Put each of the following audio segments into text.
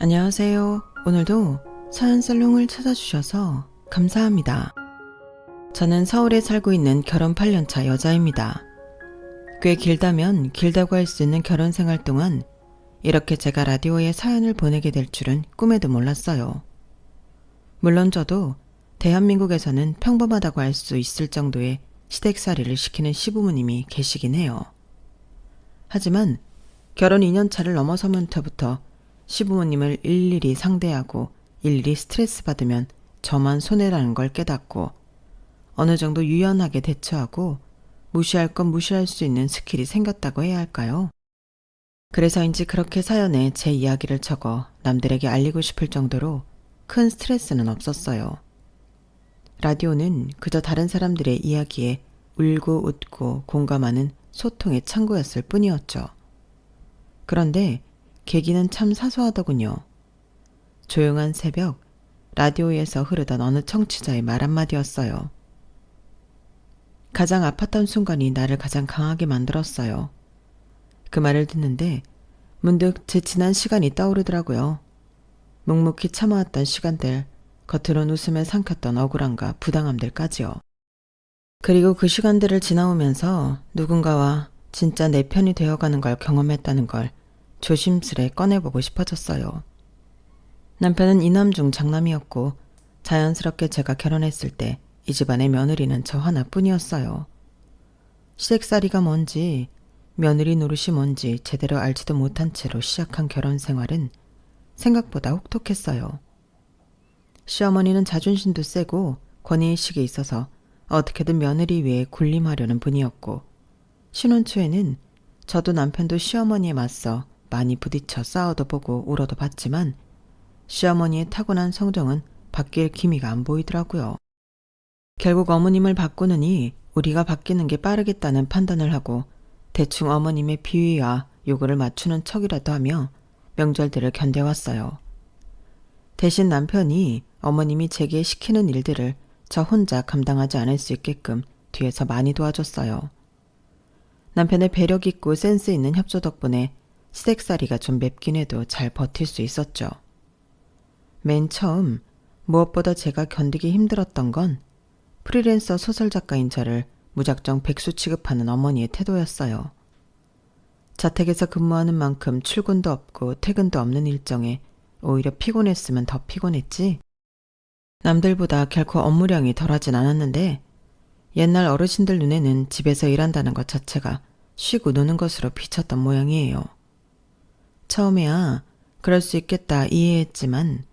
안녕하세요. 오늘도 사연살롱을 찾아주셔서 감사합니다. 저는 서울에 살고 있는 결혼 8년차 여자입니다. 꽤 길다면 길다고 할 수 있는 결혼 생활 동안 이렇게 제가 라디오에 사연을 보내게 될 줄은 꿈에도 몰랐어요. 물론 저도 대한민국에서는 평범하다고 할 수 있을 정도의 시댁살이를 시키는 시부모님이 계시긴 해요. 하지만 결혼 2년차를 넘어서면부터 시부모님을 일일이 상대하고 일일이 스트레스 받으면 저만 손해라는 걸 깨닫고 어느 정도 유연하게 대처하고 무시할 건 무시할 수 있는 스킬이 생겼다고 해야 할까요? 그래서인지 그렇게 사연에 제 이야기를 적어 남들에게 알리고 싶을 정도로 큰 스트레스는 없었어요. 라디오는 그저 다른 사람들의 이야기에 울고 웃고 공감하는 소통의 창구였을 뿐이었죠. 그런데 계기는 참 사소하더군요. 조용한 새벽, 라디오에서 흐르던 어느 청취자의 말 한마디였어요. 가장 아팠던 순간이 나를 가장 강하게 만들었어요. 그 말을 듣는데 문득 제 지난 시간이 떠오르더라고요. 묵묵히 참아왔던 시간들, 겉으론 웃음에 삼켰던 억울함과 부당함들까지요. 그리고 그 시간들을 지나오면서 누군가와 진짜 내 편이 되어가는 걸 경험했다는 걸 조심스레 꺼내보고 싶어졌어요. 남편은 이남 중 장남이었고 자연스럽게 제가 결혼했을 때 이 집안의 며느리는 저 하나뿐이었어요. 시댁살이가 뭔지 며느리 노릇이 뭔지 제대로 알지도 못한 채로 시작한 결혼 생활은 생각보다 혹독했어요. 시어머니는 자존심도 세고 권위의식이 있어서 어떻게든 며느리 위에 군림하려는 분이었고 신혼 초에는 저도 남편도 시어머니에 맞서 많이 부딪혀 싸워도 보고 울어도 봤지만 시어머니의 타고난 성정은 바뀔 기미가 안 보이더라고요. 결국 어머님을 바꾸느니 우리가 바뀌는 게 빠르겠다는 판단을 하고 대충 어머님의 비위와 요구를 맞추는 척이라도 하며 명절들을 견뎌왔어요. 대신 남편이 어머님이 제게 시키는 일들을 저 혼자 감당하지 않을 수 있게끔 뒤에서 많이 도와줬어요. 남편의 배력 있고 센스 있는 협조 덕분에 시댁살이가 좀 맵긴 해도 잘 버틸 수 있었죠. 맨 처음 무엇보다 제가 견디기 힘들었던 건 프리랜서 소설작가인 저를 무작정 백수 취급하는 어머니의 태도였어요. 자택에서 근무하는 만큼 출근도 없고 퇴근도 없는 일정에 오히려 피곤했으면 더 피곤했지. 남들보다 결코 업무량이 덜하진 않았는데 옛날 어르신들 눈에는 집에서 일한다는 것 자체가 쉬고 노는 것으로 비쳤던 모양이에요. 처음에야 그럴 수 있겠다 이해했지만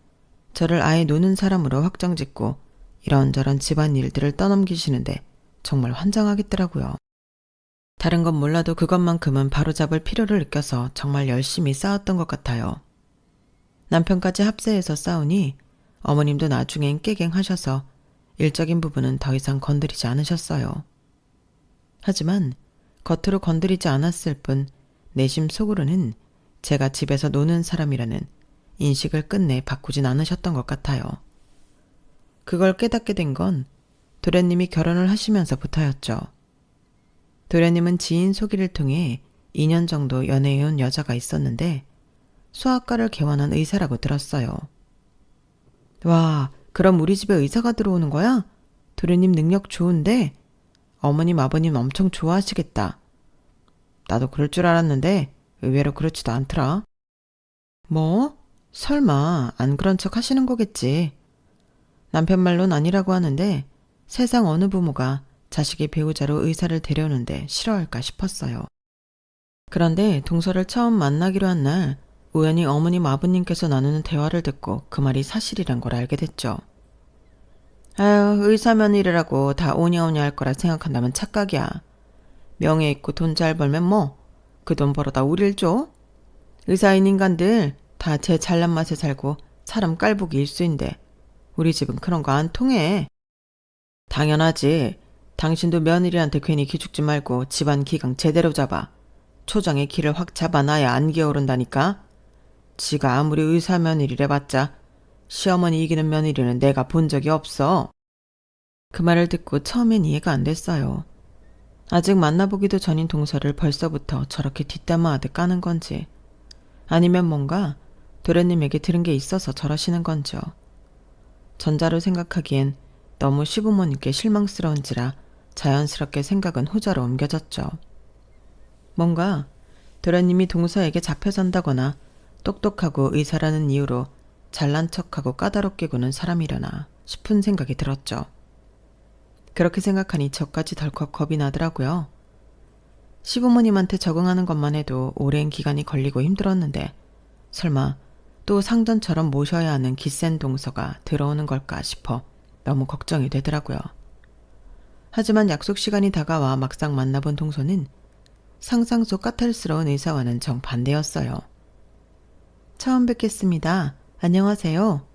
저를 아예 노는 사람으로 확정짓고 이런저런 집안일들을 떠넘기시는데 정말 환장하겠더라고요. 다른 건 몰라도 그것만큼은 바로잡을 필요를 느껴서 정말 열심히 싸웠던 것 같아요. 남편까지 합세해서 싸우니 어머님도 나중엔 깨갱하셔서 일적인 부분은 더 이상 건드리지 않으셨어요. 하지만 겉으로 건드리지 않았을 뿐 내심 속으로는 제가 집에서 노는 사람이라는 인식을 끝내 바꾸진 않으셨던 것 같아요. 그걸 깨닫게 된 건 도련님이 결혼을 하시면서부터였죠. 도련님은 지인 소개를 통해 2년 정도 연애해온 여자가 있었는데 수학과를 개원한 의사라고 들었어요. 와, 그럼 우리 집에 의사가 들어오는 거야? 도련님 능력 좋은데? 어머님 아버님 엄청 좋아하시겠다. 나도 그럴 줄 알았는데 의외로 그렇지도 않더라. 뭐? 설마 안 그런 척 하시는 거겠지. 남편 말론 아니라고 하는데 세상 어느 부모가 자식의 배우자로 의사를 데려오는데 싫어할까 싶었어요. 그런데 동서를 처음 만나기로 한 날 우연히 어머님 아버님께서 나누는 대화를 듣고 그 말이 사실이란 걸 알게 됐죠. 아유, 의사 며느리라고 다 오냐오냐 할 거라 생각한다면 착각이야. 명예 있고 돈 잘 벌면 뭐 그 돈 벌어다 우릴 줘? 의사인 인간들 다 제 잘난 맛에 살고 사람 깔보기 일수인데 우리 집은 그런 거 안 통해. 당연하지. 당신도 며느리한테 괜히 기죽지 말고 집안 기강 제대로 잡아. 초장에 기를 확 잡아놔야 안 기어오른다니까. 지가 아무리 의사 며느리래 봤자 시어머니 이기는 며느리는 내가 본 적이 없어. 그 말을 듣고 처음엔 이해가 안 됐어요. 아직 만나보기도 전인 동서를 벌써부터 저렇게 뒷담화하듯 까는 건지 아니면 뭔가 도련님에게 들은 게 있어서 저러시는 건지요. 전자로 생각하기엔 너무 시부모님께 실망스러운지라 자연스럽게 생각은 후자로 옮겨졌죠. 뭔가 도련님이 동서에게 잡혀 산다거나 똑똑하고 의사라는 이유로 잘난 척하고 까다롭게 구는 사람이려나 싶은 생각이 들었죠. 그렇게 생각하니 저까지 덜컥 겁이 나더라고요. 시부모님한테 적응하는 것만 해도 오랜 기간이 걸리고 힘들었는데 설마 또 상전처럼 모셔야 하는 기센 동서가 들어오는 걸까 싶어 너무 걱정이 되더라고요. 하지만 약속 시간이 다가와 막상 만나본 동서는 상상 속 까탈스러운 의사와는 정반대였어요. 처음 뵙겠습니다. 안녕하세요.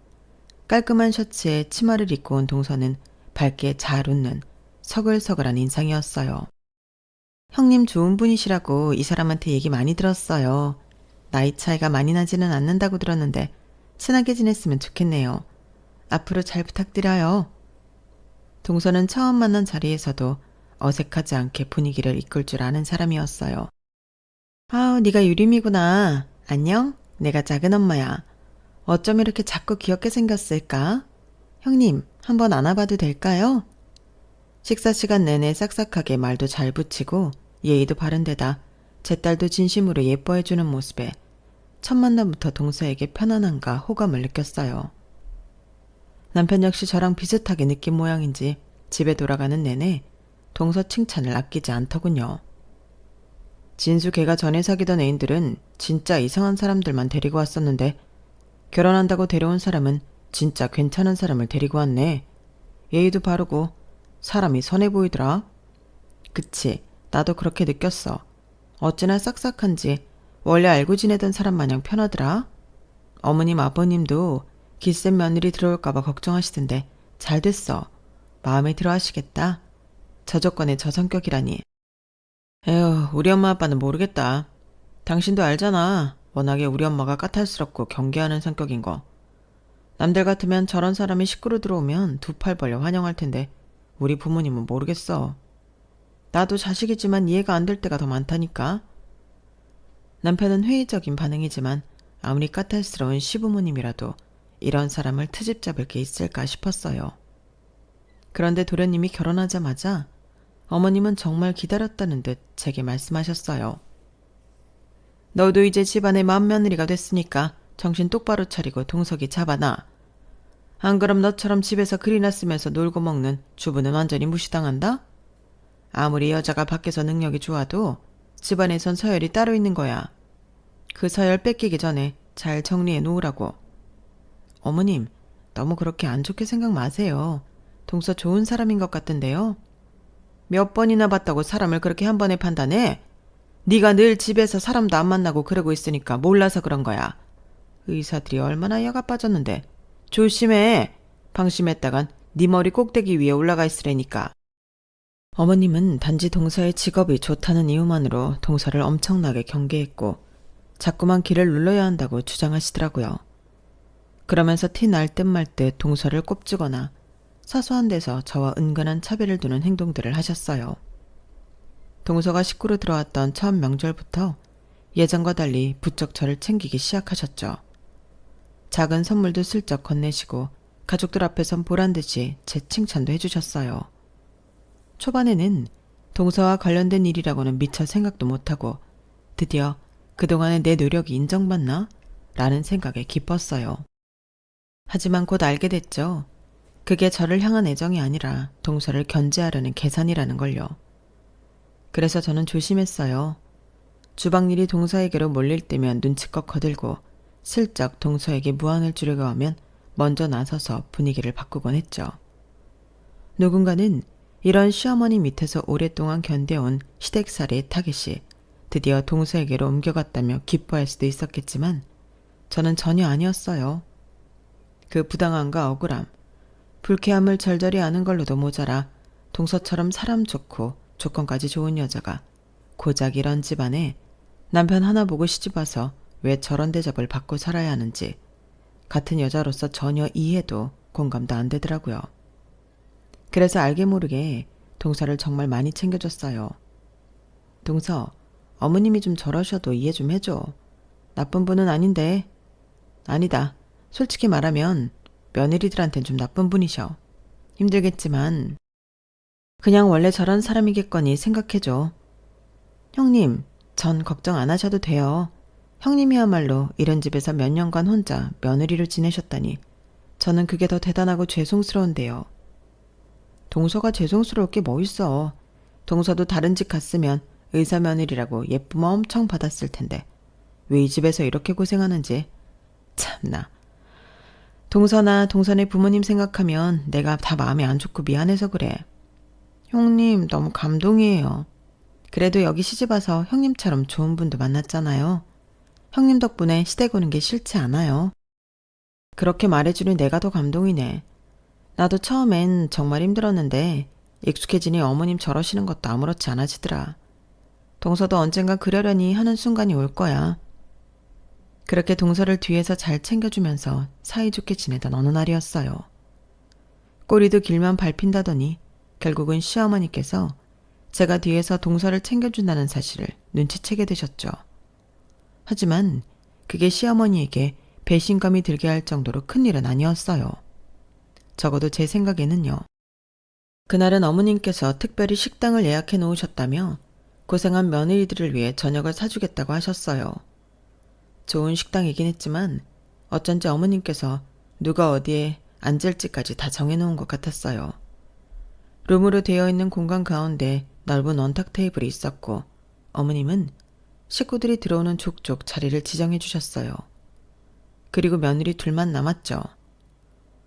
깔끔한 셔츠에 치마를 입고 온 동서는 밝게 잘 웃는 서글서글한 인상이었어요. 형님 좋은 분이시라고 이 사람한테 얘기 많이 들었어요. 나이 차이가 많이 나지는 않는다고 들었는데 친하게 지냈으면 좋겠네요. 앞으로 잘 부탁드려요. 동서는 처음 만난 자리에서도 어색하지 않게 분위기를 이끌 줄 아는 사람이었어요. 아우, 네가 유림이구나. 안녕? 내가 작은 엄마야. 어쩜 이렇게 작고 귀엽게 생겼을까? 형님, 한번 안아봐도 될까요? 식사 시간 내내 싹싹하게 말도 잘 붙이고 예의도 바른 데다 제 딸도 진심으로 예뻐해주는 모습에 첫 만남부터 동서에게 편안함과 호감을 느꼈어요. 남편 역시 저랑 비슷하게 느낀 모양인지 집에 돌아가는 내내 동서 칭찬을 아끼지 않더군요. 진수 걔가 전에 사귀던 애인들은 진짜 이상한 사람들만 데리고 왔었는데 결혼한다고 데려온 사람은 진짜 괜찮은 사람을 데리고 왔네. 예의도 바르고 사람이 선해 보이더라. 그치, 나도 그렇게 느꼈어. 어찌나 싹싹한지 원래 알고 지내던 사람 마냥 편하더라. 어머님 아버님도 기센 며느리 들어올까봐 걱정하시던데 잘 됐어. 마음에 들어 하시겠다. 저 조건에 저 성격이라니. 에휴, 우리 엄마 아빠는 모르겠다. 당신도 알잖아. 워낙에 우리 엄마가 까탈스럽고 경계하는 성격인 거. 남들 같으면 저런 사람이 식구로 들어오면 두 팔 벌려 환영할 텐데 우리 부모님은 모르겠어. 나도 자식이지만 이해가 안 될 때가 더 많다니까. 남편은 회의적인 반응이지만 아무리 까탈스러운 시부모님이라도 이런 사람을 트집 잡을 게 있을까 싶었어요. 그런데 도련님이 결혼하자마자 어머님은 정말 기다렸다는 듯 제게 말씀하셨어요. 너도 이제 집안의 맏며느리가 됐으니까 정신 똑바로 차리고 동석이 잡아놔. 안 그럼 너처럼 집에서 글이나 쓰면서 놀고 먹는 주부는 완전히 무시당한다? 아무리 여자가 밖에서 능력이 좋아도 집안에선 서열이 따로 있는 거야. 그 서열 뺏기기 전에 잘 정리해 놓으라고. 어머님, 너무 그렇게 안 좋게 생각 마세요. 동서 좋은 사람인 것 같은데요. 몇 번이나 봤다고 사람을 그렇게 한 번에 판단해? 네가 늘 집에서 사람도 안 만나고 그러고 있으니까 몰라서 그런 거야. 의사들이 얼마나 여가 빠졌는데. 조심해. 방심했다간 네 머리 꼭대기 위에 올라가 있으라니까. 어머님은 단지 동서의 직업이 좋다는 이유만으로 동서를 엄청나게 경계했고 자꾸만 길을 눌러야 한다고 주장하시더라고요. 그러면서 티 날 듯 말 듯 동서를 꼽주거나 사소한 데서 저와 은근한 차별을 두는 행동들을 하셨어요. 동서가 식구로 들어왔던 첫 명절부터 예전과 달리 부쩍 저를 챙기기 시작하셨죠. 작은 선물도 슬쩍 건네시고 가족들 앞에선 보란듯이 제 칭찬도 해주셨어요. 초반에는 동서와 관련된 일이라고는 미처 생각도 못하고 드디어 그동안의 내 노력이 인정받나? 라는 생각에 기뻤어요. 하지만 곧 알게 됐죠. 그게 저를 향한 애정이 아니라 동서를 견제하려는 계산이라는 걸요. 그래서 저는 조심했어요. 주방일이 동서에게로 몰릴 때면 눈치껏 거들고 슬쩍 동서에게 무안을 주려고 하면 먼저 나서서 분위기를 바꾸곤 했죠. 누군가는 이런 시어머니 밑에서 오랫동안 견뎌온 시댁살이의 타깃이 드디어 동서에게로 옮겨갔다며 기뻐할 수도 있었겠지만 저는 전혀 아니었어요. 그 부당함과 억울함, 불쾌함을 절절히 아는 걸로도 모자라 동서처럼 사람 좋고 조건까지 좋은 여자가 고작 이런 집안에 남편 하나 보고 시집와서 왜 저런 대접을 받고 살아야 하는지 같은 여자로서 전혀 이해도 공감도 안 되더라고요. 그래서 알게 모르게 동서를 정말 많이 챙겨줬어요. 동서, 어머님이 좀 저러셔도 이해 좀 해줘. 나쁜 분은 아닌데. 아니다. 솔직히 말하면 며느리들한텐 좀 나쁜 분이셔. 힘들겠지만 그냥 원래 저런 사람이겠거니 생각해줘. 형님, 전 걱정 안 하셔도 돼요. 형님이야말로 이런 집에서 몇 년간 혼자 며느리로 지내셨다니 저는 그게 더 대단하고 죄송스러운데요. 동서가 죄송스러울 게 뭐 있어. 동서도 다른 집 갔으면 의사 며느리라고 예쁨 엄청 받았을 텐데 왜 이 집에서 이렇게 고생하는지. 참나. 동서나 동선의 부모님 생각하면 내가 다 마음이 안 좋고 미안해서 그래. 형님 너무 감동이에요. 그래도 여기 시집와서 형님처럼 좋은 분도 만났잖아요. 형님 덕분에 시댁 오는 게 싫지 않아요. 그렇게 말해주니 내가 더 감동이네. 나도 처음엔 정말 힘들었는데 익숙해지니 어머님 저러시는 것도 아무렇지 않아지더라. 동서도 언젠가 그러려니 하는 순간이 올 거야. 그렇게 동서를 뒤에서 잘 챙겨주면서 사이좋게 지내던 어느 날이었어요. 꼬리도 길만 밟힌다더니 결국은 시어머니께서 제가 뒤에서 동서를 챙겨준다는 사실을 눈치채게 되셨죠. 하지만 그게 시어머니에게 배신감이 들게 할 정도로 큰일은 아니었어요. 적어도 제 생각에는요. 그날은 어머님께서 특별히 식당을 예약해 놓으셨다며 고생한 며느리들을 위해 저녁을 사주겠다고 하셨어요. 좋은 식당이긴 했지만 어쩐지 어머님께서 누가 어디에 앉을지까지 다 정해놓은 것 같았어요. 룸으로 되어 있는 공간 가운데 넓은 원탁 테이블이 있었고 어머님은 식구들이 들어오는 족족 자리를 지정해 주셨어요. 그리고 며느리 둘만 남았죠.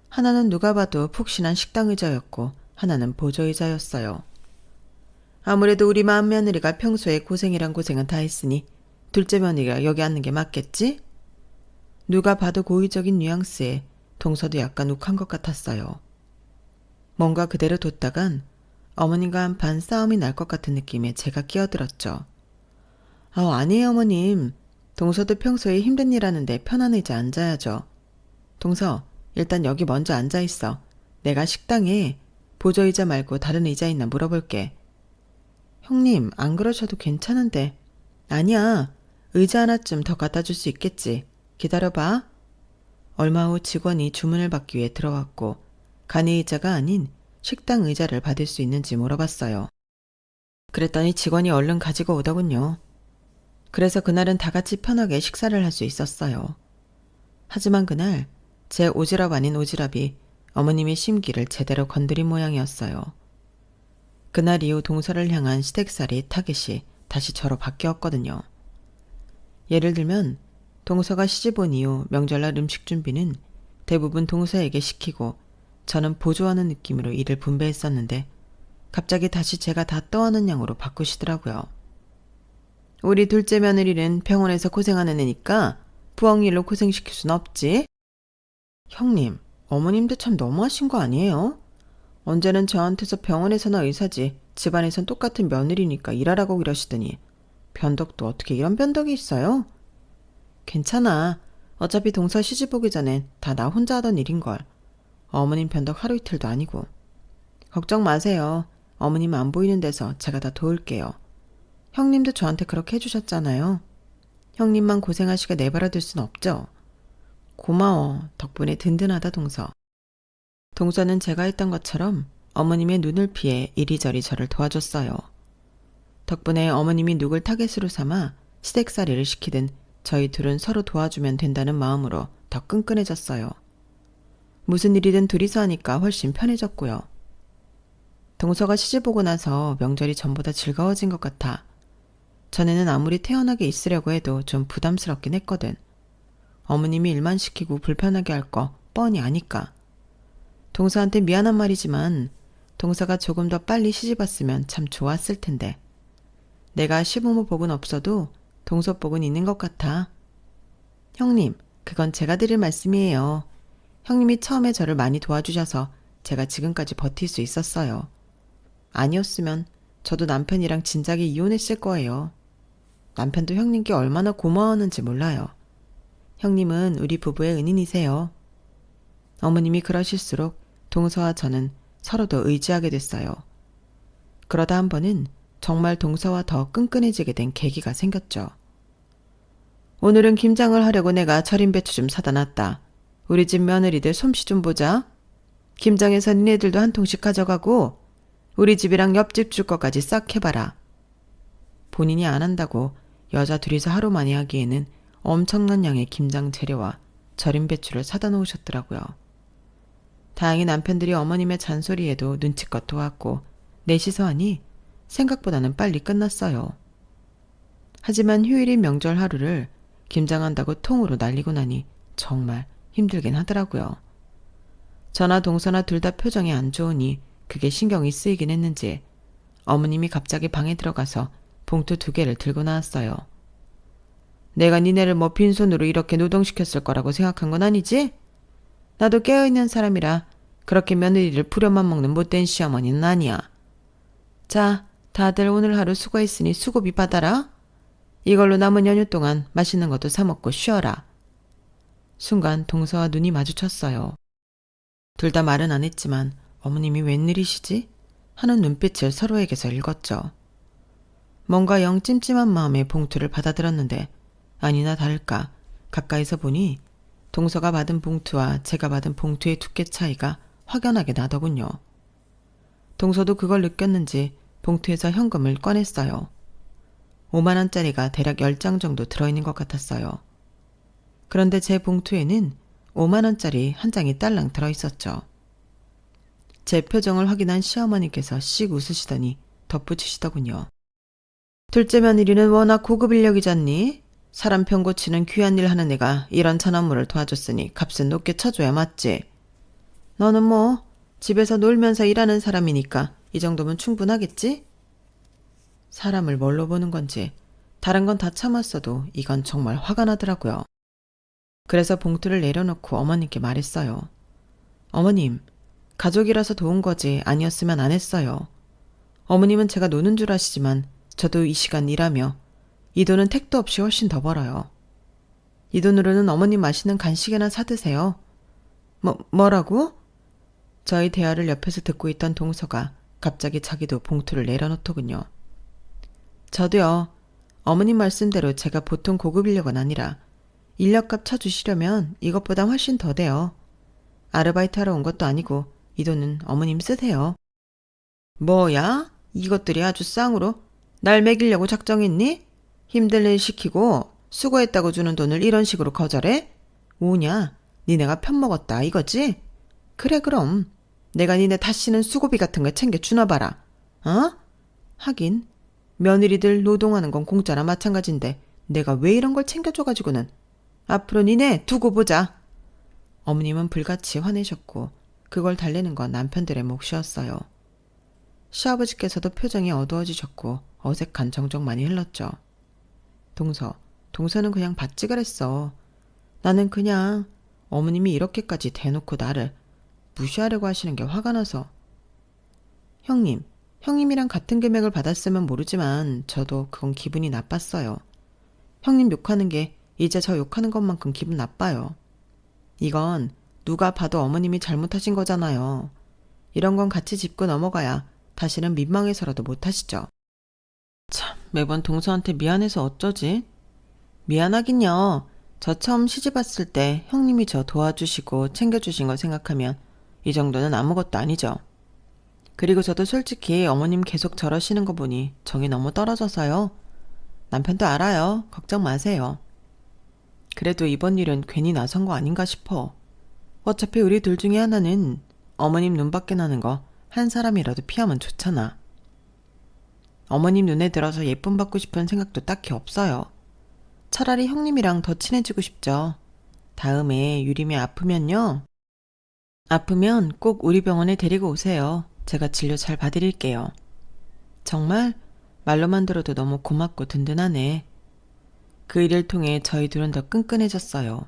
하나는 누가 봐도 푹신한 식당 의자였고 하나는 보조 의자였어요. 아무래도 우리 맏 며느리가 평소에 고생이란 고생은 다 했으니 둘째 며느리가 여기 앉는 게 맞겠지? 누가 봐도 고의적인 뉘앙스에 동서도 약간 욱한 것 같았어요. 뭔가 그대로 뒀다간 어머님과 한판 싸움이 날 것 같은 느낌에 제가 끼어들었죠. 아니에요 어머님. 동서도 평소에 힘든 일 하는데 편한 의자 앉아야죠. 동서, 일단 여기 먼저 앉아있어. 내가 식당에 보조의자 말고 다른 의자 있나 물어볼게. 형님, 안 그러셔도 괜찮은데. 아니야. 의자 하나쯤 더 갖다 줄 수 있겠지. 기다려봐. 얼마 후 직원이 주문을 받기 위해 들어왔고 간이 의자가 아닌 식당 의자를 받을 수 있는지 물어봤어요. 그랬더니 직원이 얼른 가지고 오더군요. 그래서 그날은 다 같이 편하게 식사를 할 수 있었어요. 하지만 그날 제 오지랖 아닌 오지랖이 어머님의 심기를 제대로 건드린 모양이었어요. 그날 이후 동서를 향한 시댁살이 타겟이 다시 저로 바뀌었거든요. 예를 들면 동서가 시집 온 이후 명절날 음식 준비는 대부분 동서에게 시키고 저는 보조하는 느낌으로 일을 분배했었는데 갑자기 다시 제가 다 떠하는 양으로 바꾸시더라고요. 우리 둘째 며느리는 병원에서 고생하는 애니까 부엌일로 고생시킬 순 없지? 형님, 어머님도 참 너무하신 거 아니에요? 언제는 저한테서 병원에서나 의사지 집안에선 똑같은 며느리니까 일하라고 이러시더니 변덕도 어떻게 이런 변덕이 있어요? 괜찮아. 어차피 동서 시집 오기 전엔 다 나 혼자 하던 일인걸. 어머님 변덕 하루 이틀도 아니고. 걱정 마세요. 어머님 안 보이는 데서 제가 다 도울게요. 형님도 저한테 그렇게 해주셨잖아요. 형님만 고생하시게 내버려둘 순 없죠. 고마워. 덕분에 든든하다 동서. 동서는 제가 했던 것처럼 어머님의 눈을 피해 이리저리 저를 도와줬어요. 덕분에 어머님이 누굴 타겟으로 삼아 시댁살이를 시키든 저희 둘은 서로 도와주면 된다는 마음으로 더 끈끈해졌어요. 무슨 일이든 둘이서 하니까 훨씬 편해졌고요. 동서가 시집 오고 나서 명절이 전보다 즐거워진 것 같아 전에는 아무리 태연하게 있으려고 해도 좀 부담스럽긴 했거든. 어머님이 일만 시키고 불편하게 할 거 뻔히 아니까. 동서한테 미안한 말이지만 동서가 조금 더 빨리 시집 왔으면 참 좋았을 텐데. 내가 시부모 복은 없어도 동서 복은 있는 것 같아. 형님, 그건 제가 드릴 말씀이에요. 형님이 처음에 저를 많이 도와주셔서 제가 지금까지 버틸 수 있었어요. 아니었으면 저도 남편이랑 진작에 이혼했을 거예요. 남편도 형님께 얼마나 고마워하는지 몰라요. 형님은 우리 부부의 은인이세요. 어머님이 그러실수록 동서와 저는 서로 더 의지하게 됐어요. 그러다 한 번은 정말 동서와 더 끈끈해지게 된 계기가 생겼죠. 오늘은 김장을 하려고 내가 절임 배추 좀 사다 놨다. 우리 집 며느리들 솜씨 좀 보자. 김장해서 니네들도 한 통씩 가져가고 우리 집이랑 옆집 줄 것까지 싹 해봐라. 본인이 안 한다고 여자 둘이서 하루 만에 하기에는 엄청난 양의 김장 재료와 절임 배추를 사다 놓으셨더라고요. 다행히 남편들이 어머님의 잔소리에도 눈치껏 도왔고 넷이서 하니 생각보다는 빨리 끝났어요. 하지만 휴일인 명절 하루를 김장한다고 통으로 날리고 나니 정말 힘들긴 하더라고요. 저나 동서나 둘 다 표정이 안 좋으니 그게 신경이 쓰이긴 했는지 어머님이 갑자기 방에 들어가서 봉투 2개를 들고 나왔어요. 내가 니네를 뭐 빈손으로 이렇게 노동시켰을 거라고 생각한 건 아니지? 나도 깨어있는 사람이라 그렇게 며느리를 부려만 먹는 못된 시어머니는 아니야. 자, 다들 오늘 하루 수고했으니 수고비 받아라. 이걸로 남은 연휴 동안 맛있는 것도 사 먹고 쉬어라. 순간 동서와 눈이 마주쳤어요. 둘 다 말은 안 했지만 어머님이 웬일이시지? 하는 눈빛을 서로에게서 읽었죠. 뭔가 영 찜찜한 마음에 봉투를 받아들었는데 아니나 다를까 가까이서 보니 동서가 받은 봉투와 제가 받은 봉투의 두께 차이가 확연하게 나더군요. 동서도 그걸 느꼈는지 봉투에서 현금을 꺼냈어요. 5만 원짜리가 대략 10장 정도 들어있는 것 같았어요. 그런데 제 봉투에는 5만 원짜리 한 장이 딸랑 들어있었죠. 제 표정을 확인한 시어머니께서 씩 웃으시더니 덧붙이시더군요. 둘째 며느리는 워낙 고급 인력이잖니? 사람 병 고치는 귀한 일 하는 애가 이런 잔업물을 도와줬으니 값은 높게 쳐줘야 맞지. 너는 뭐 집에서 놀면서 일하는 사람이니까 이 정도면 충분하겠지? 사람을 뭘로 보는 건지 다른 건 다 참았어도 이건 정말 화가 나더라고요. 그래서 봉투를 내려놓고 어머님께 말했어요. 어머님, 가족이라서 도운 거지 아니었으면 안 했어요. 어머님은 제가 노는 줄 아시지만 저도 이 시간 일하며 이 돈은 택도 없이 훨씬 더 벌어요. 이 돈으로는 어머님 맛있는 간식이나 사드세요. 뭐라고? 저희 대화를 옆에서 듣고 있던 동서가 갑자기 자기도 봉투를 내려놓더군요. 저도요. 어머님 말씀대로 제가 보통 고급 인력은 아니라 인력값 쳐주시려면 이것보다 훨씬 더 돼요. 아르바이트 하러 온 것도 아니고 이 돈은 어머님 쓰세요. 뭐야? 이것들이 아주 쌍으로 날 먹이려고 작정했니? 힘들 일 시키고 수고했다고 주는 돈을 이런 식으로 거절해? 뭐냐? 니네가 편먹었다 이거지? 그래 그럼 내가 니네 다시는 수고비 같은 거 챙겨 주나 봐라. 어? 하긴 며느리들 노동하는 건 공짜나 마찬가지인데 내가 왜 이런 걸 챙겨줘가지고는. 앞으로 니네 두고 보자. 어머님은 불같이 화내셨고 그걸 달래는 건 남편들의 몫이었어요. 시아버지께서도 표정이 어두워지셨고 어색한 정적만이 흘렀죠. 동서는 그냥 받지 그랬어. 나는 그냥 어머님이 이렇게까지 대놓고 나를 무시하려고 하시는 게 화가 나서. 형님이랑 같은 금액을 받았으면 모르지만 저도 그건 기분이 나빴어요. 형님 욕하는 게 이제 저 욕하는 것만큼 기분 나빠요. 이건 누가 봐도 어머님이 잘못하신 거잖아요. 이런 건 같이 짚고 넘어가야 다시는 민망해서라도 못하시죠. 참, 매번 동서한테 미안해서 어쩌지? 미안하긴요. 저 처음 시집 왔을 때 형님이 저 도와주시고 챙겨주신 거 생각하면 이 정도는 아무것도 아니죠. 그리고 저도 솔직히 어머님 계속 저러시는 거 보니 정이 너무 떨어져서요. 남편도 알아요. 걱정 마세요. 그래도 이번 일은 괜히 나선 거 아닌가 싶어. 어차피 우리 둘 중에 하나는 어머님 눈밖에 나는 거 한 사람이라도 피하면 좋잖아. 어머님 눈에 들어서 예쁨 받고 싶은 생각도 딱히 없어요. 차라리 형님이랑 더 친해지고 싶죠. 다음에 유림이 아프면요. 아프면 꼭 우리 병원에 데리고 오세요. 제가 진료 잘 봐드릴게요. 정말 말로만 들어도 너무 고맙고 든든하네. 그 일을 통해 저희 둘은 더 끈끈해졌어요.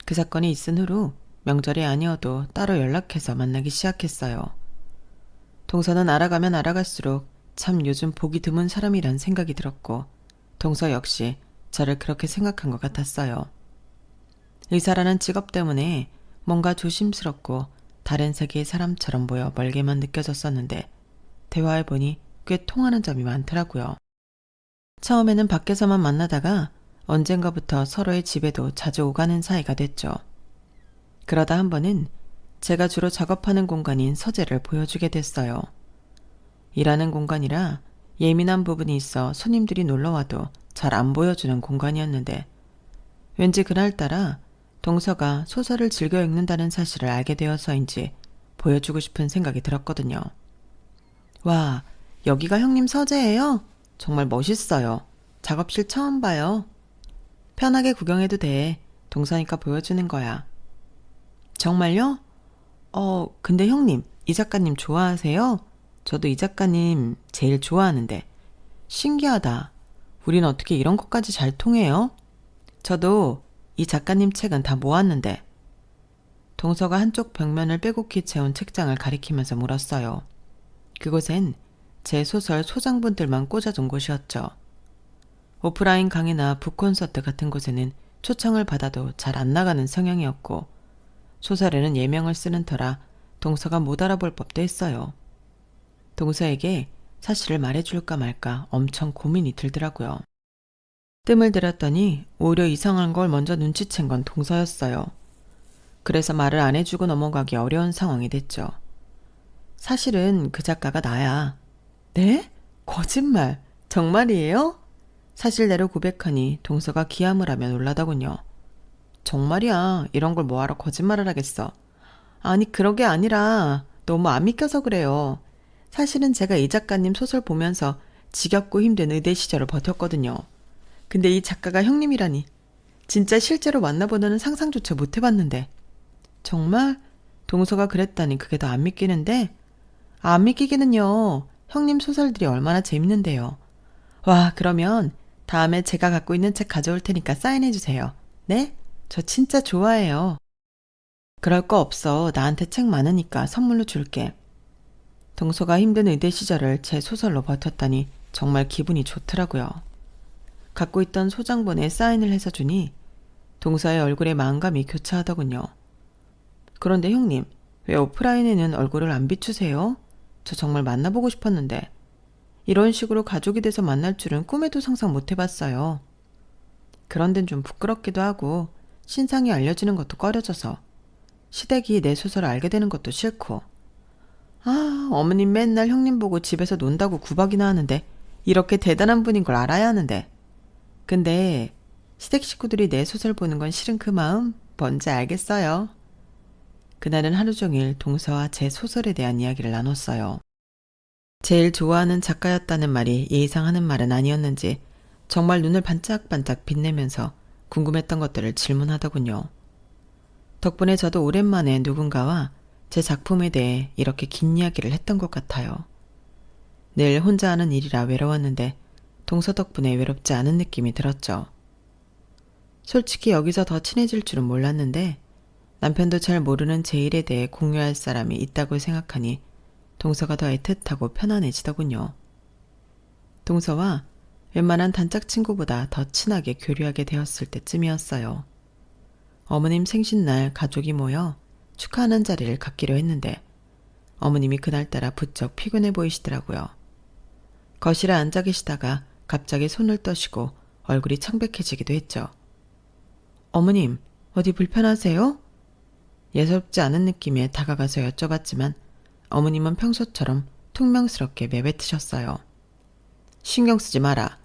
그 사건이 있은 후로 명절이 아니어도 따로 연락해서 만나기 시작했어요. 동서는 알아가면 알아갈수록 참 요즘 보기 드문 사람이란 생각이 들었고 동서 역시 저를 그렇게 생각한 것 같았어요. 의사라는 직업 때문에 뭔가 조심스럽고 다른 세계의 사람처럼 보여 멀게만 느껴졌었는데 대화해보니 꽤 통하는 점이 많더라고요. 처음에는 밖에서만 만나다가 언젠가부터 서로의 집에도 자주 오가는 사이가 됐죠. 그러다 한 번은 제가 주로 작업하는 공간인 서재를 보여주게 됐어요. 일하는 공간이라 예민한 부분이 있어 손님들이 놀러와도 잘 안 보여주는 공간이었는데 왠지 그날따라 동서가 소설을 즐겨 읽는다는 사실을 알게 되어서인지 보여주고 싶은 생각이 들었거든요. 와, 여기가 형님 서재예요? 정말 멋있어요. 작업실 처음 봐요. 편하게 구경해도 돼. 동서니까 보여주는 거야. 정말요? 근데 형님, 이 작가님 좋아하세요? 저도 이 작가님 제일 좋아하는데. 신기하다. 우린 어떻게 이런 것까지 잘 통해요? 저도 이 작가님 책은 다 모았는데. 동서가 한쪽 벽면을 빼곡히 채운 책장을 가리키면서 물었어요. 그곳엔 제 소설 소장본들만 꽂아둔 곳이었죠. 오프라인 강의나 북콘서트 같은 곳에는 초청을 받아도 잘 안 나가는 성향이었고 소설에는 예명을 쓰는 터라 동서가 못 알아볼 법도 했어요. 동서에게 사실을 말해줄까 말까 엄청 고민이 들더라고요. 뜸을 들였더니 오히려 이상한 걸 먼저 눈치챈 건 동서였어요. 그래서 말을 안 해주고 넘어가기 어려운 상황이 됐죠. 사실은 그 작가가 나야. 네? 거짓말. 정말이에요? 사실대로 고백하니 동서가 기함을 하며 놀라더군요. 정말이야. 이런 걸 뭐하러 거짓말을 하겠어. 아니 그러게 아니라 너무 안 믿겨서 그래요. 사실은 제가 이 작가님 소설 보면서 지겹고 힘든 의대 시절을 버텼거든요. 근데 이 작가가 형님이라니. 진짜 실제로 만나보다는 상상조차 못 해봤는데. 정말? 동서가 그랬다니 그게 더 안 믿기는데? 안 믿기기는요. 형님 소설들이 얼마나 재밌는데요. 와, 그러면 다음에 제가 갖고 있는 책 가져올 테니까 사인해주세요. 네? 저 진짜 좋아해요. 그럴 거 없어. 나한테 책 많으니까 선물로 줄게. 동서가 힘든 의대 시절을 제 소설로 버텼다니 정말 기분이 좋더라고요. 갖고 있던 소장본에 사인을 해서 주니 동서의 얼굴에 마음감이 교차하더군요. 그런데 형님, 왜 오프라인에는 얼굴을 안 비추세요? 저 정말 만나보고 싶었는데. 이런 식으로 가족이 돼서 만날 줄은 꿈에도 상상 못 해봤어요. 그런 데는 좀 부끄럽기도 하고 신상이 알려지는 것도 꺼려져서 시댁이 내 소설을 알게 되는 것도 싫고. 아, 어머님 맨날 형님 보고 집에서 논다고 구박이나 하는데 이렇게 대단한 분인 걸 알아야 하는데. 근데 시댁 식구들이 내 소설 보는 건 싫은 그 마음 뭔지 알겠어요. 그날은 하루 종일 동서와 제 소설에 대한 이야기를 나눴어요. 제일 좋아하는 작가였다는 말이 예상하는 말은 아니었는지 정말 눈을 반짝반짝 빛내면서 궁금했던 것들을 질문하더군요. 덕분에 저도 오랜만에 누군가와 제 작품에 대해 이렇게 긴 이야기를 했던 것 같아요. 늘 혼자 하는 일이라 외로웠는데 동서 덕분에 외롭지 않은 느낌이 들었죠. 솔직히 여기서 더 친해질 줄은 몰랐는데 남편도 잘 모르는 제 일에 대해 공유할 사람이 있다고 생각하니 동서가 더 애틋하고 편안해지더군요. 동서와 웬만한 단짝 친구보다 더 친하게 교류하게 되었을 때쯤이었어요. 어머님 생신날 가족이 모여 축하하는 자리를 갖기로 했는데 어머님이 그날따라 부쩍 피곤해 보이시더라고요. 거실에 앉아 계시다가 갑자기 손을 떠시고 얼굴이 창백해지기도 했죠. 어머님, 어디 불편하세요? 예사롭지 않은 느낌에 다가가서 여쭤봤지만 어머님은 평소처럼 퉁명스럽게 내뱉으셨어요. 신경 쓰지 마라.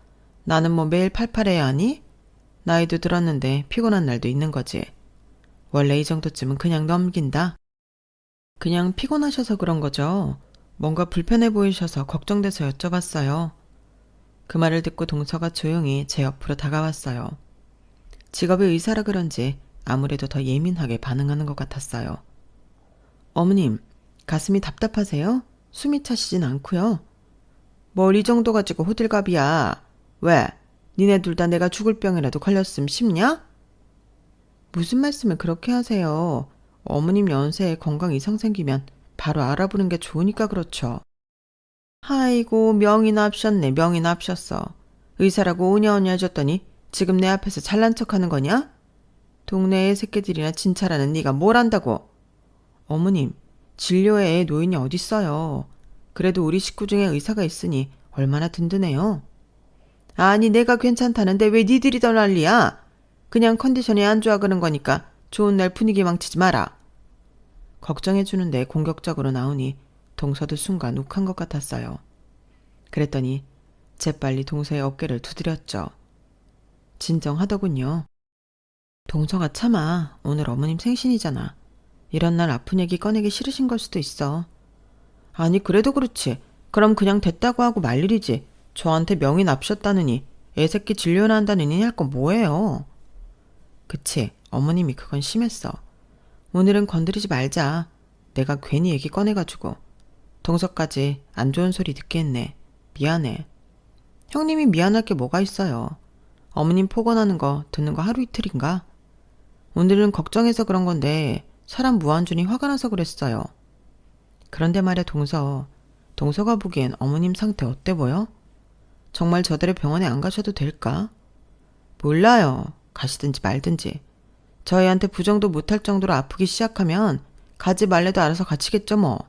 나는 뭐 매일 팔팔해야 하니? 나이도 들었는데 피곤한 날도 있는 거지. 원래 이 정도쯤은 그냥 넘긴다. 그냥 피곤하셔서 그런 거죠. 뭔가 불편해 보이셔서 걱정돼서 여쭤봤어요. 그 말을 듣고 동서가 조용히 제 옆으로 다가왔어요. 직업이 의사라 그런지 아무래도 더 예민하게 반응하는 것 같았어요. 어머님, 가슴이 답답하세요? 숨이 차시진 않고요. 뭘 이 정도 가지고 호들갑이야. 왜? 니네 둘 다 내가 죽을 병이라도 걸렸음 싶냐? 무슨 말씀을 그렇게 하세요. 어머님 연세에 건강 이상 생기면 바로 알아보는 게 좋으니까 그렇죠. 아이고, 명이나 합셨네. 명이나 합셨어. 의사라고 오냐오냐 해줬더니 지금 내 앞에서 잘난 척하는 거냐? 동네의 새끼들이나 진찰하는 네가 뭘 안다고. 어머님, 진료에 노인이 어딨어요. 그래도 우리 식구 중에 의사가 있으니 얼마나 든든해요. 아니 내가 괜찮다는데 왜 니들이 더 난리야? 그냥 컨디션이 안 좋아 그런 거니까 좋은 날 분위기 망치지 마라. 걱정해주는데 공격적으로 나오니 동서도 순간 욱한 것 같았어요. 그랬더니 재빨리 동서의 어깨를 두드렸죠. 진정하더군요. 동서가 참아. 오늘 어머님 생신이잖아. 이런 날 아픈 얘기 꺼내기 싫으신 걸 수도 있어. 아니 그래도 그렇지. 그럼 그냥 됐다고 하고 말 일이지. 저한테 명의 납셨다느니 애새끼 진료나 한다느니 할 건 뭐예요. 그치. 어머님이 그건 심했어. 오늘은 건드리지 말자. 내가 괜히 얘기 꺼내가지고. 동서까지 안 좋은 소리 듣게 했네. 미안해. 형님이 미안할 게 뭐가 있어요. 어머님 폭언하는 거 듣는 거 하루 이틀인가? 오늘은 걱정해서 그런 건데 사람 무한준이 화가 나서 그랬어요. 그런데 말이야 동서가 보기엔 어머님 상태 어때 보여? 정말 저대로 병원에 안 가셔도 될까? 몰라요. 가시든지 말든지. 저희한테 부정도 못할 정도로 아프기 시작하면 가지 말래도 알아서 갇히겠죠 뭐.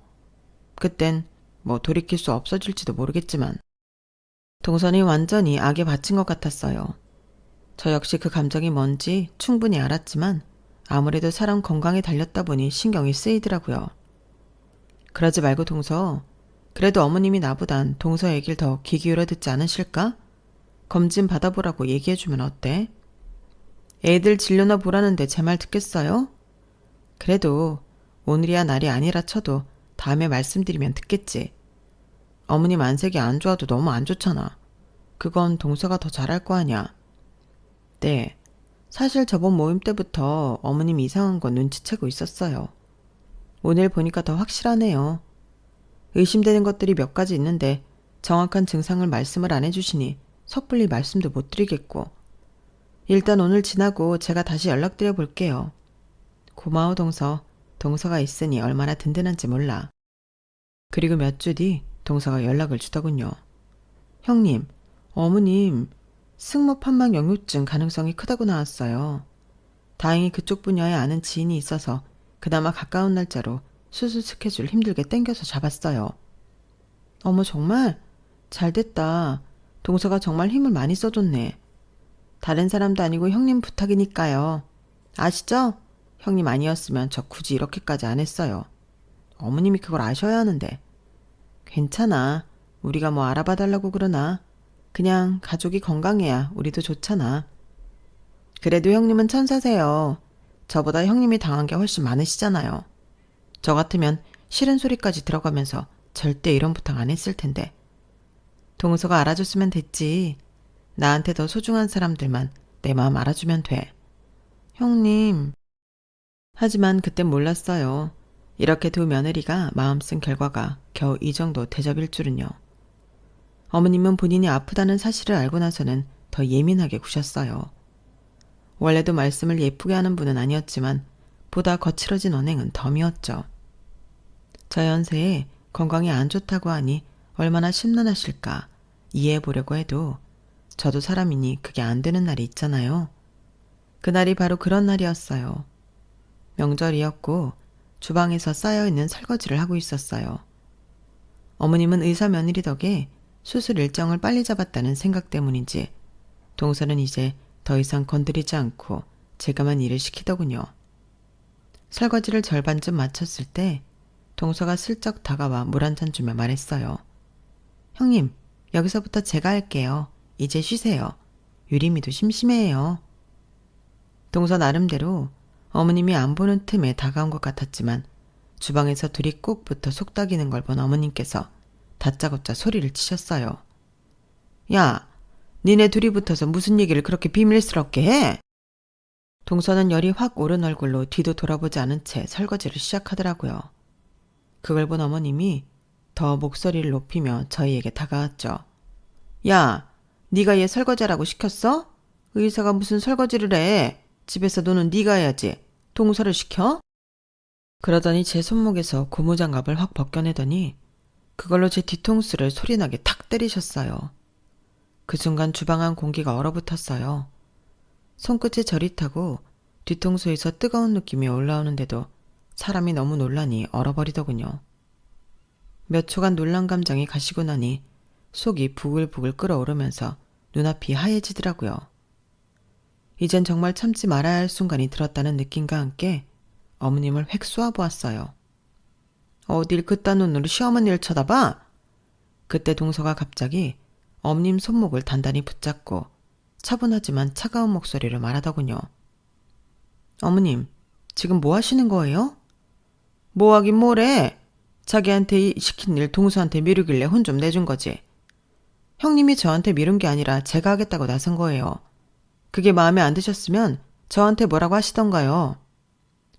그땐 뭐 돌이킬 수 없어질지도 모르겠지만. 동선이 완전히 악에 바친 것 같았어요. 저 역시 그 감정이 뭔지 충분히 알았지만 아무래도 사람 건강에 달렸다 보니 신경이 쓰이더라고요. 그러지 말고 동서, 그래도 어머님이 나보단 동서 얘기를 더 귀 기울여 듣지 않으실까? 검진 받아보라고 얘기해주면 어때? 애들 진료나 보라는데 제 말 듣겠어요? 그래도 오늘이야 날이 아니라 쳐도 다음에 말씀드리면 듣겠지. 어머님 안색이 안 좋아도 너무 안 좋잖아. 그건 동서가 더 잘할 거 아냐. 네, 사실 저번 모임 때부터 어머님 이상한 건 눈치채고 있었어요. 오늘 보니까 더 확실하네요. 의심되는 것들이 몇 가지 있는데 정확한 증상을 말씀을 안 해주시니 섣불리 말씀도 못 드리겠고. 일단 오늘 지나고 제가 다시 연락드려 볼게요. 고마워 동서. 동서가 있으니 얼마나 든든한지 몰라. 그리고 몇 주 뒤 동서가 연락을 주더군요. 형님, 어머님 승모판막 역류증 가능성이 크다고 나왔어요. 다행히 그쪽 분야에 아는 지인이 있어서 그나마 가까운 날짜로 수술 스케줄 힘들게 땡겨서 잡았어요. 어머 정말? 잘됐다. 동서가 정말 힘을 많이 써줬네. 다른 사람도 아니고 형님 부탁이니까요. 아시죠? 형님 아니었으면 저 굳이 이렇게까지 안 했어요. 어머님이 그걸 아셔야 하는데. 괜찮아. 우리가 뭐 알아봐 달라고 그러나. 그냥 가족이 건강해야 우리도 좋잖아. 그래도 형님은 천사세요. 저보다 형님이 당한 게 훨씬 많으시잖아요. 저 같으면 싫은 소리까지 들어가면서 절대 이런 부탁 안 했을 텐데. 동서가 알아줬으면 됐지. 나한테 더 소중한 사람들만 내 마음 알아주면 돼. 형님. 하지만 그땐 몰랐어요. 이렇게 두 며느리가 마음 쓴 결과가 겨우 이 정도 대접일 줄은요. 어머님은 본인이 아프다는 사실을 알고 나서는 더 예민하게 구셨어요. 원래도 말씀을 예쁘게 하는 분은 아니었지만 보다 거칠어진 언행은 덤이었죠. 저 연세에 건강이 안 좋다고 하니 얼마나 심란하실까 이해해 보려고 해도 저도 사람이니 그게 안 되는 날이 있잖아요. 그날이 바로 그런 날이었어요. 명절이었고 주방에서 쌓여있는 설거지를 하고 있었어요. 어머님은 의사 며느리 덕에 수술 일정을 빨리 잡았다는 생각 때문인지 동서는 이제 더 이상 건드리지 않고 제가만 일을 시키더군요. 설거지를 절반쯤 마쳤을 때 동서가 슬쩍 다가와 물 한 잔 주며 말했어요. 형님, 여기서부터 제가 할게요. 이제 쉬세요. 유림이도 심심해해요. 동서 나름대로 어머님이 안 보는 틈에 다가온 것 같았지만 주방에서 둘이 꼭 붙어 속닥이는 걸 본 어머님께서 다짜고짜 소리를 치셨어요. 야, 니네 둘이 붙어서 무슨 얘기를 그렇게 비밀스럽게 해? 동서는 열이 확 오른 얼굴로 뒤도 돌아보지 않은 채 설거지를 시작하더라고요. 그걸 본 어머님이 더 목소리를 높이며 저희에게 다가왔죠. 야, 네가 얘 설거지하라고 시켰어? 의사가 무슨 설거지를 해? 집에서 노는 네가 해야지. 동서를 시켜? 그러더니 제 손목에서 고무장갑을 확 벗겨내더니 그걸로 제 뒤통수를 소리나게 탁 때리셨어요. 그 순간 주방 안 공기가 얼어붙었어요. 손끝에 저리 타고 뒤통수에서 뜨거운 느낌이 올라오는데도 사람이 너무 놀라니 얼어버리더군요. 몇 초간 놀란 감정이 가시고 나니 속이 부글부글 끓어오르면서 눈앞이 하얘지더라고요. 이젠 정말 참지 말아야 할 순간이 들었다는 느낌과 함께 어머님을 획 쏘아보았어요. 어딜 그딴 눈으로 시어머니를 쳐다봐? 그때 동서가 갑자기 어머님 손목을 단단히 붙잡고 차분하지만 차가운 목소리로 말하더군요. 어머님, 지금 뭐 하시는 거예요? 뭐 하긴 뭐래. 자기한테 시킨 일 동서한테 미루길래 혼 좀 내준 거지. 형님이 저한테 미룬 게 아니라 제가 하겠다고 나선 거예요. 그게 마음에 안 드셨으면 저한테 뭐라고 하시던가요.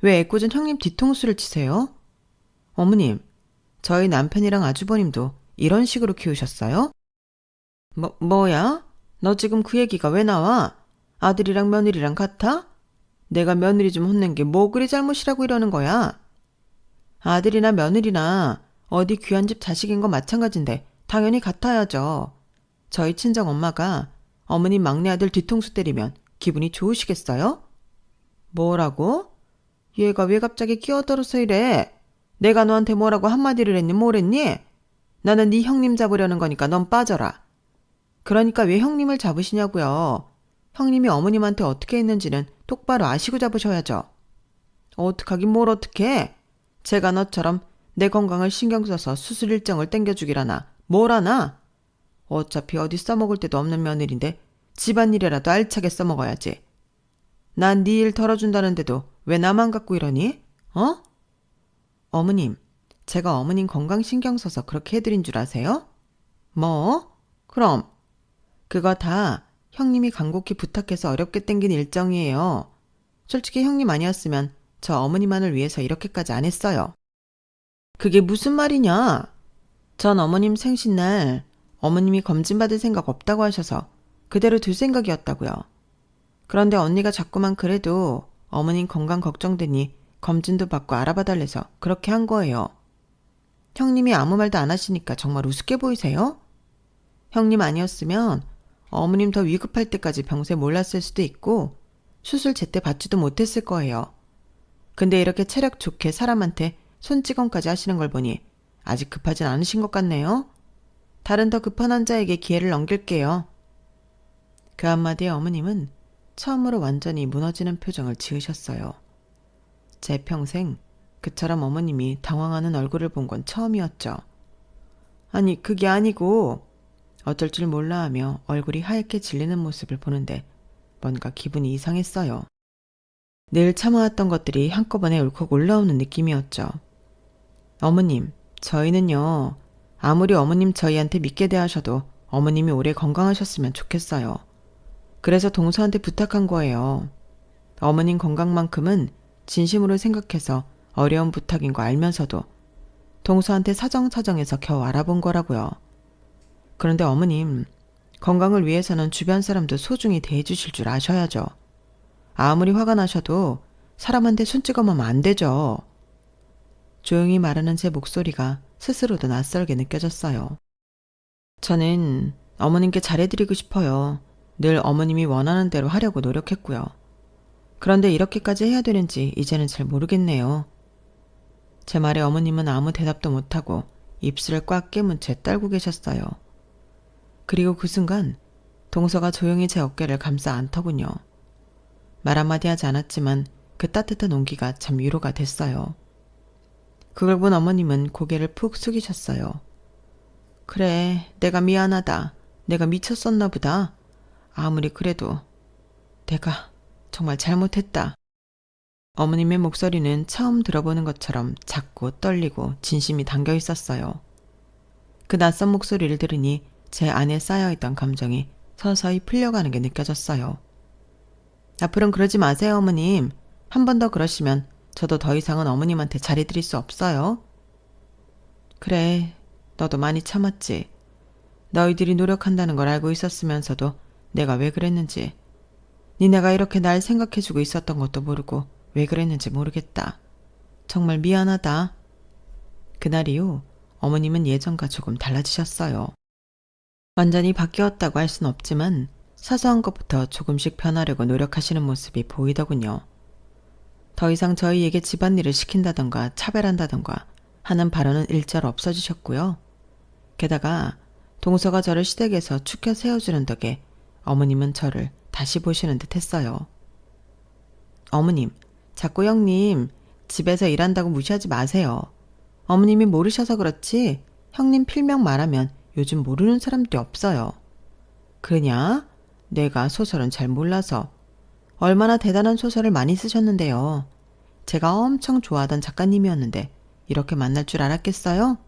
왜 애꿎은 형님 뒤통수를 치세요? 어머님, 저희 남편이랑 아주버님도 이런 식으로 키우셨어요? 뭐야? 너 지금 그 얘기가 왜 나와? 아들이랑 며느리랑 같아? 내가 며느리 좀 혼낸 게 뭐 그리 잘못이라고 이러는 거야? 아들이나 며느리나 어디 귀한 집 자식인 건 마찬가지인데 당연히 같아야죠. 저희 친정엄마가 어머님 막내 아들 뒤통수 때리면 기분이 좋으시겠어요? 뭐라고? 얘가 왜 갑자기 끼어들어서 이래? 내가 너한테 뭐라고 한마디를 했니 뭐랬니? 나는 네 형님 잡으려는 거니까 넌 빠져라. 그러니까 왜 형님을 잡으시냐고요. 형님이 어머님한테 어떻게 했는지는 똑바로 아시고 잡으셔야죠. 어떡하긴 뭘 어떡해. 제가 너처럼 내 건강을 신경 써서 수술 일정을 땡겨주기라나 뭘 하나? 어차피 어디 써먹을 데도 없는 며느리인데 집안일이라도 알차게 써먹어야지. 난 네 일 덜어준다는데도 왜 나만 갖고 이러니? 어? 어머님, 제가 어머님 건강 신경 써서 그렇게 해드린 줄 아세요? 뭐? 그럼 그거 다 형님이 간곡히 부탁해서 어렵게 땡긴 일정이에요. 솔직히 형님 아니었으면 저 어머니만을 위해서 이렇게까지 안 했어요. 그게 무슨 말이냐? 전 어머님 생신날 어머님이 검진받을 생각 없다고 하셔서 그대로 둘 생각이었다고요. 그런데 언니가 자꾸만 그래도 어머님 건강 걱정되니 검진도 받고 알아봐 달래서 그렇게 한 거예요. 형님이 아무 말도 안 하시니까 정말 우습게 보이세요? 형님 아니었으면 어머님 더 위급할 때까지 병세 몰랐을 수도 있고 수술 제때 받지도 못했을 거예요. 근데 이렇게 체력 좋게 사람한테 손찌검까지 하시는 걸 보니 아직 급하진 않으신 것 같네요. 다른 더 급한 환자에게 기회를 넘길게요. 그 한마디에 어머님은 처음으로 완전히 무너지는 표정을 지으셨어요. 제 평생 그처럼 어머님이 당황하는 얼굴을 본 건 처음이었죠. 아니 그게 아니고 어쩔 줄 몰라 하며 얼굴이 하얗게 질리는 모습을 보는데 뭔가 기분이 이상했어요. 늘 참아왔던 것들이 한꺼번에 울컥 올라오는 느낌이었죠. 어머님, 저희는요. 아무리 어머님 저희한테 믿게 대하셔도 어머님이 오래 건강하셨으면 좋겠어요. 그래서 동서한테 부탁한 거예요. 어머님 건강만큼은 진심으로 생각해서 어려운 부탁인 거 알면서도 동서한테 사정사정해서 겨우 알아본 거라고요. 그런데 어머님, 건강을 위해서는 주변 사람도 소중히 대해주실 줄 아셔야죠. 아무리 화가 나셔도 사람한테 손찌검하면 안 되죠. 조용히 말하는 제 목소리가 스스로도 낯설게 느껴졌어요. 저는 어머님께 잘해드리고 싶어요. 늘 어머님이 원하는 대로 하려고 노력했고요. 그런데 이렇게까지 해야 되는지 이제는 잘 모르겠네요. 제 말에 어머님은 아무 대답도 못하고 입술을 꽉 깨문 채 떨고 계셨어요. 그리고 그 순간 동서가 조용히 제 어깨를 감싸 안더군요. 말 한마디 하지 않았지만 그 따뜻한 온기가 참 위로가 됐어요. 그걸 본 어머님은 고개를 푹 숙이셨어요. 그래, 내가 미안하다. 내가 미쳤었나 보다. 아무리 그래도 내가 정말 잘못했다. 어머님의 목소리는 처음 들어보는 것처럼 작고 떨리고 진심이 담겨 있었어요. 그 낯선 목소리를 들으니 제 안에 쌓여있던 감정이 서서히 풀려가는 게 느껴졌어요. 앞으로는 그러지 마세요, 어머님. 한 번 더 그러시면 저도 더 이상은 어머님한테 잘해드릴 수 없어요. 그래, 너도 많이 참았지. 너희들이 노력한다는 걸 알고 있었으면서도 내가 왜 그랬는지, 니네가 이렇게 날 생각해주고 있었던 것도 모르고 왜 그랬는지 모르겠다. 정말 미안하다. 그날 이후 어머님은 예전과 조금 달라지셨어요. 완전히 바뀌었다고 할 순 없지만 사소한 것부터 조금씩 변하려고 노력하시는 모습이 보이더군요. 더 이상 저희에게 집안일을 시킨다던가 차별한다던가 하는 발언은 일절 없어지셨고요. 게다가 동서가 저를 시댁에서 축혀 세워주는 덕에 어머님은 저를 다시 보시는 듯 했어요. 어머님, 자꾸 형님 집에서 일한다고 무시하지 마세요. 어머님이 모르셔서 그렇지 형님 필명 말하면 요즘 모르는 사람들이 없어요. 그러냐? 내가 소설은 잘 몰라서. 얼마나 대단한 소설을 많이 쓰셨는데요. 제가 엄청 좋아하던 작가님이었는데 이렇게 만날 줄 알았겠어요?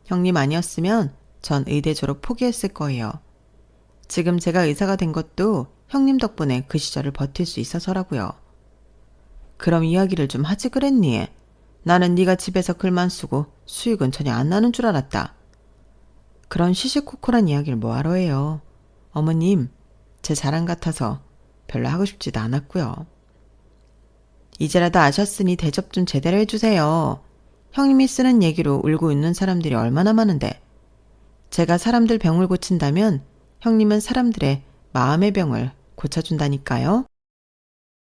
형님 아니었으면 전 의대 졸업 포기했을 거예요. 지금 제가 의사가 된 것도 형님 덕분에 그 시절을 버틸 수 있어서라고요. 그럼 이야기를 좀 하지 그랬니? 나는 네가 집에서 글만 쓰고 수익은 전혀 안 나는 줄 알았다. 그런 시시콜콜한 이야기를 뭐하러 해요. 어머님, 제 자랑 같아서 별로 하고 싶지도 않았고요. 이제라도 아셨으니 대접 좀 제대로 해주세요. 형님이 쓰는 얘기로 울고 웃는 사람들이 얼마나 많은데. 제가 사람들 병을 고친다면 형님은 사람들의 마음의 병을 고쳐준다니까요.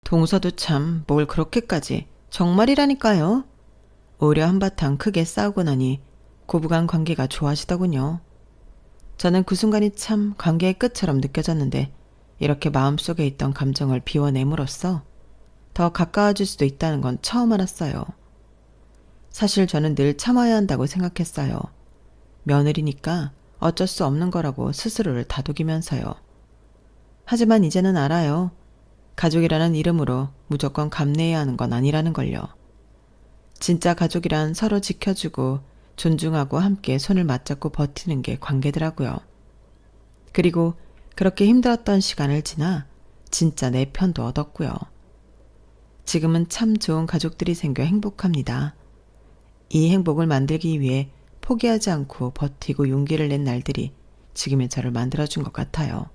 동서도 참 뭘 그렇게까지 정말이라니까요. 오히려 한바탕 크게 싸우고 나니 고부간 관계가 좋아지더군요. 저는 그 순간이 참 관계의 끝처럼 느껴졌는데 이렇게 마음속에 있던 감정을 비워냄으로써 더 가까워질 수도 있다는 건 처음 알았어요. 사실 저는 늘 참아야 한다고 생각했어요. 며느리니까 어쩔 수 없는 거라고 스스로를 다독이면서요. 하지만 이제는 알아요. 가족이라는 이름으로 무조건 감내해야 하는 건 아니라는 걸요. 진짜 가족이란 서로 지켜주고 존중하고 함께 손을 맞잡고 버티는 게 관계더라고요. 그리고 그렇게 힘들었던 시간을 지나 진짜 내 편도 얻었고요. 지금은 참 좋은 가족들이 생겨 행복합니다. 이 행복을 만들기 위해 포기하지 않고 버티고 용기를 낸 날들이 지금의 저를 만들어준 것 같아요.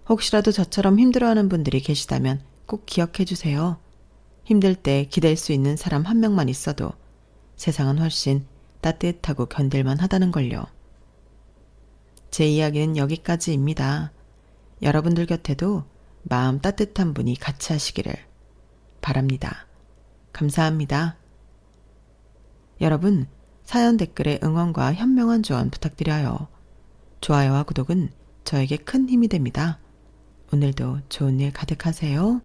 혹시라도 저처럼 힘들어하는 분들이 계시다면 꼭 기억해 주세요. 힘들 때 기댈 수 있는 사람 한 명만 있어도 세상은 훨씬 따뜻하고 견딜만 하다는 걸요. 제 이야기는 여기까지입니다. 여러분들 곁에도 마음 따뜻한 분이 같이 하시기를 바랍니다. 감사합니다. 여러분, 사연 댓글에 응원과 현명한 조언 부탁드려요. 좋아요와 구독은 저에게 큰 힘이 됩니다. 오늘도 좋은 일 가득하세요.